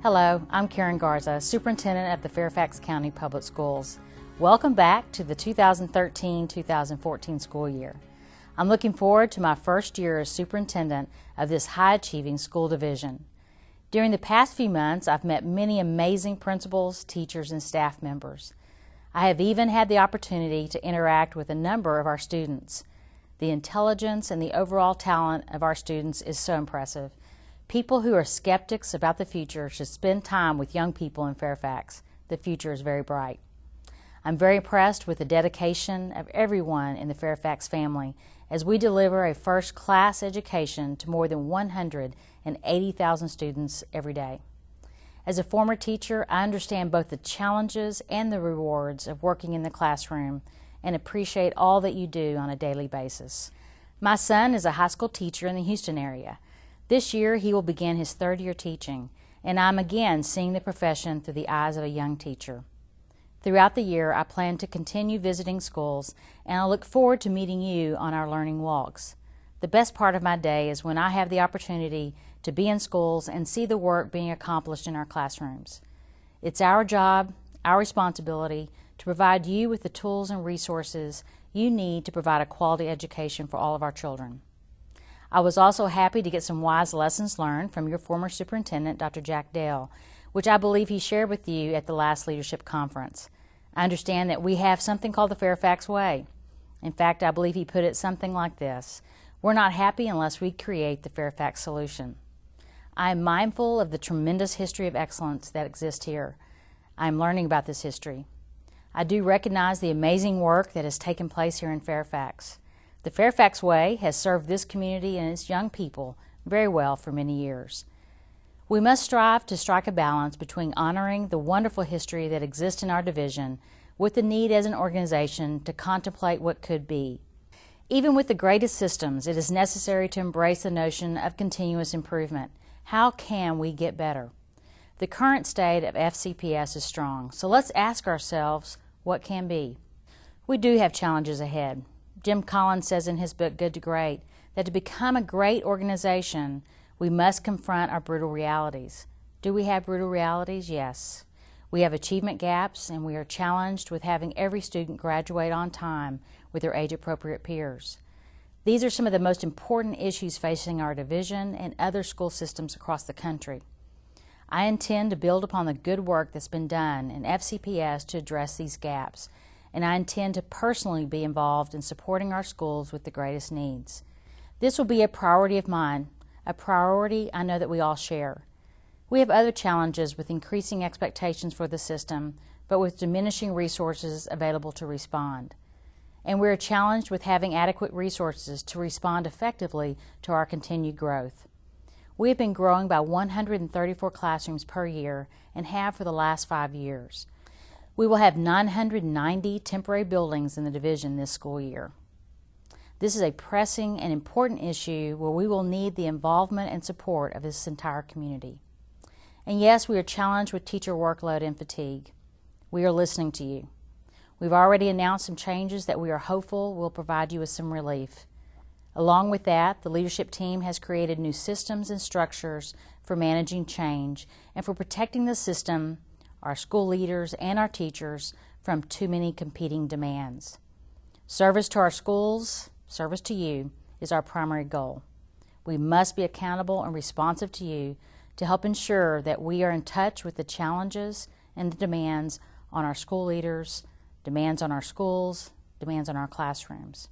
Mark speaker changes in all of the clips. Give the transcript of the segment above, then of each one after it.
Speaker 1: Hello, I'm Karen Garza, Superintendent of the Fairfax County Public Schools. Welcome back to the 2013-2014 school year. I'm looking forward to my first year as superintendent of this high-achieving school division. During the past few months, I've met many amazing principals, teachers, and staff members. I have even had the opportunity to interact with a number of our students. The intelligence and the overall talent of our students is so impressive. People who are skeptics about the future should spend time with young people in Fairfax. The future is very bright. I'm very impressed with the dedication of everyone in the Fairfax family as we deliver a first-class education to more than 180,000 students every day. As a former teacher, I understand both the challenges and the rewards of working in the classroom and appreciate all that you do on a daily basis. My son is a high school teacher in the Houston area. This year, he will begin his third year teaching, and I'm again seeing the profession through the eyes of a young teacher. Throughout the year, I plan to continue visiting schools, and I look forward to meeting you on our learning walks. The best part of my day is when I have the opportunity to be in schools and see the work being accomplished in our classrooms. It's our job, our responsibility, to provide you with the tools and resources you need to provide a quality education for all of our children. I was also happy to get some wise lessons learned from your former superintendent, Dr. Jack Dale, which I believe he shared with you at the last leadership conference. I understand that we have something called the Fairfax Way. In fact, I believe he put it something like this: we're not happy unless we create the Fairfax solution. I am mindful of the tremendous history of excellence that exists here. I am learning about this history. I do recognize the amazing work that has taken place here in Fairfax. The Fairfax Way has served this community and its young people very well for many years. We must strive to strike a balance between honoring the wonderful history that exists in our division with the need as an organization to contemplate what could be. Even with the greatest systems, it is necessary to embrace the notion of continuous improvement. How can we get better? The current state of FCPS is strong, so let's ask ourselves what can be. We do have challenges ahead. Jim Collins says in his book, Good to Great, that to become a great organization, we must confront our brutal realities. Do we have brutal realities? Yes. We have achievement gaps, and we are challenged with having every student graduate on time with their age-appropriate peers. These are some of the most important issues facing our division and other school systems across the country. I intend to build upon the good work that's been done in FCPS to address these gaps, and I intend to personally be involved in supporting our schools with the greatest needs. This will be a priority of mine, a priority I know that we all share. We have other challenges with increasing expectations for the system, but with diminishing resources available to respond. And we are challenged with having adequate resources to respond effectively to our continued growth. We have been growing by 134 classrooms per year and have for the last 5 years. We will have 990 temporary buildings in the division this school year. This is a pressing and important issue where we will need the involvement and support of this entire community. And yes, we are challenged with teacher workload and fatigue. We are listening to you. We've already announced some changes that we are hopeful will provide you with some relief. Along with that, the leadership team has created new systems and structures for managing change and for protecting the system, our school leaders, and our teachers from too many competing demands. Service to our schools, service to you, is our primary goal. We must be accountable and responsive to you to help ensure that we are in touch with the challenges and the demands on our school leaders, demands on our schools, demands on our classrooms.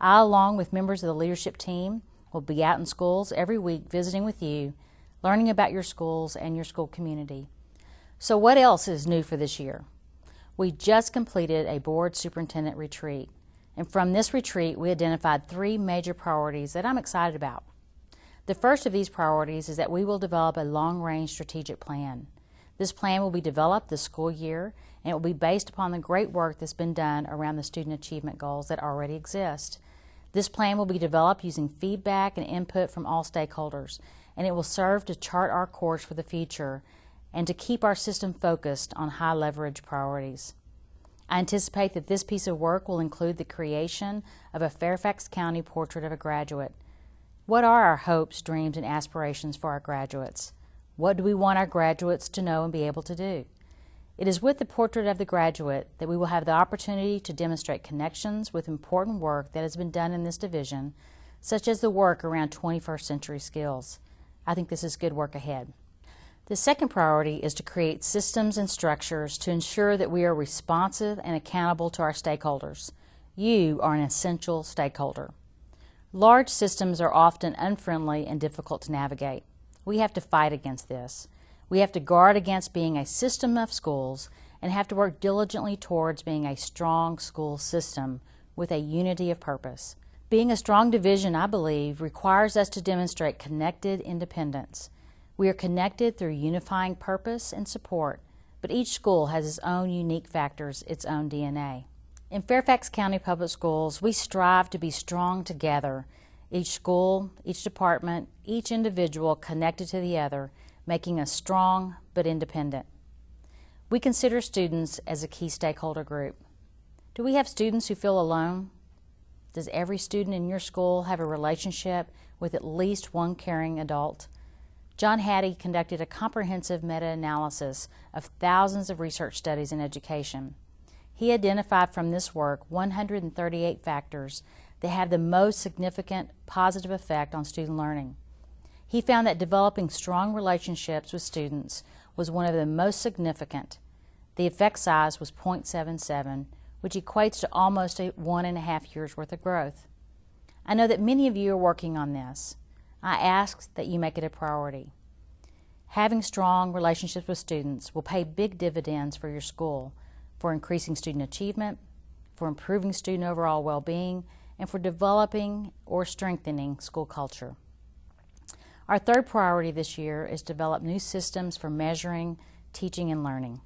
Speaker 1: I, along with members of the leadership team, will be out in schools every week visiting with you, learning about your schools and your school community. So what else is new for this year? We just completed a board superintendent retreat, and from this retreat we identified 3 major priorities that I'm excited about. The first of these priorities is that we will develop a long-range strategic plan. This plan will be developed this school year, and it will be based upon the great work that's been done around the student achievement goals that already exist. This plan will be developed using feedback and input from all stakeholders, and it will serve to chart our course for the future and to keep our system focused on high-leverage priorities. I anticipate that this piece of work will include the creation of a Fairfax County portrait of a graduate. What are our hopes, dreams, and aspirations for our graduates? What do we want our graduates to know and be able to do? It is with the portrait of the graduate that we will have the opportunity to demonstrate connections with important work that has been done in this division, such as the work around 21st century skills. I think this is good work ahead. The second priority is to create systems and structures to ensure that we are responsive and accountable to our stakeholders. You are an essential stakeholder. Large systems are often unfriendly and difficult to navigate. We have to fight against this. We have to guard against being a system of schools and have to work diligently towards being a strong school system with a unity of purpose. Being a strong division, I believe, requires us to demonstrate connected independence. We are connected through unifying purpose and support, but each school has its own unique factors, its own DNA. In Fairfax County Public Schools, we strive to be strong together. Each school, each department, each individual connected to the other, making us strong but independent. We consider students as a key stakeholder group. Do we have students who feel alone? Does every student in your school have a relationship with at least one caring adult? John Hattie conducted a comprehensive meta-analysis of thousands of research studies in education. He identified from this work 138 factors that have the most significant positive effect on student learning. He found that developing strong relationships with students was one of the most significant. The effect size was 0.77, which equates to almost 1.5 years worth of growth. I know that many of you are working on this. I ask that you make it a priority. Having strong relationships with students will pay big dividends for your school, for increasing student achievement, for improving student overall well-being, and for developing or strengthening school culture. Our third priority this year is to develop new systems for measuring teaching and learning.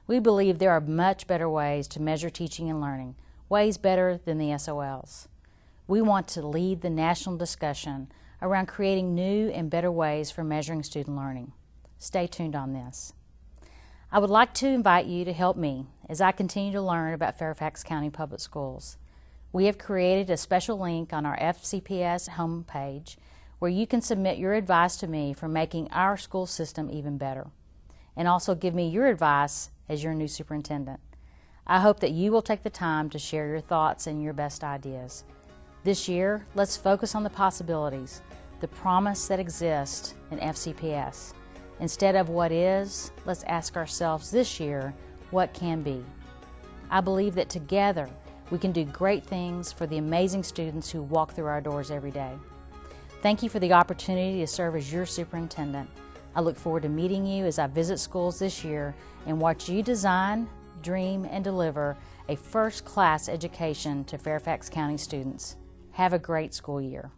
Speaker 1: We believe there are much better ways to measure teaching and learning, ways better than the SOLs. We want to lead the national discussion around creating new and better ways for measuring student learning. Stay tuned on this. I would like to invite you to help me as I continue to learn about Fairfax County Public Schools. We have created a special link on our FCPS homepage where you can submit your advice to me for making our school system even better, and also give me your advice as your new superintendent. I hope that you will take the time to share your thoughts and your best ideas. This year, let's focus on the possibilities, the promise that exists in FCPS. Instead of what is, let's ask ourselves this year, what can be? I believe that together we can do great things for the amazing students who walk through our doors every day. Thank you for the opportunity to serve as your superintendent. I look forward to meeting you as I visit schools this year and watch you design, dream, and deliver a first-class education to Fairfax County students. Have a great school year.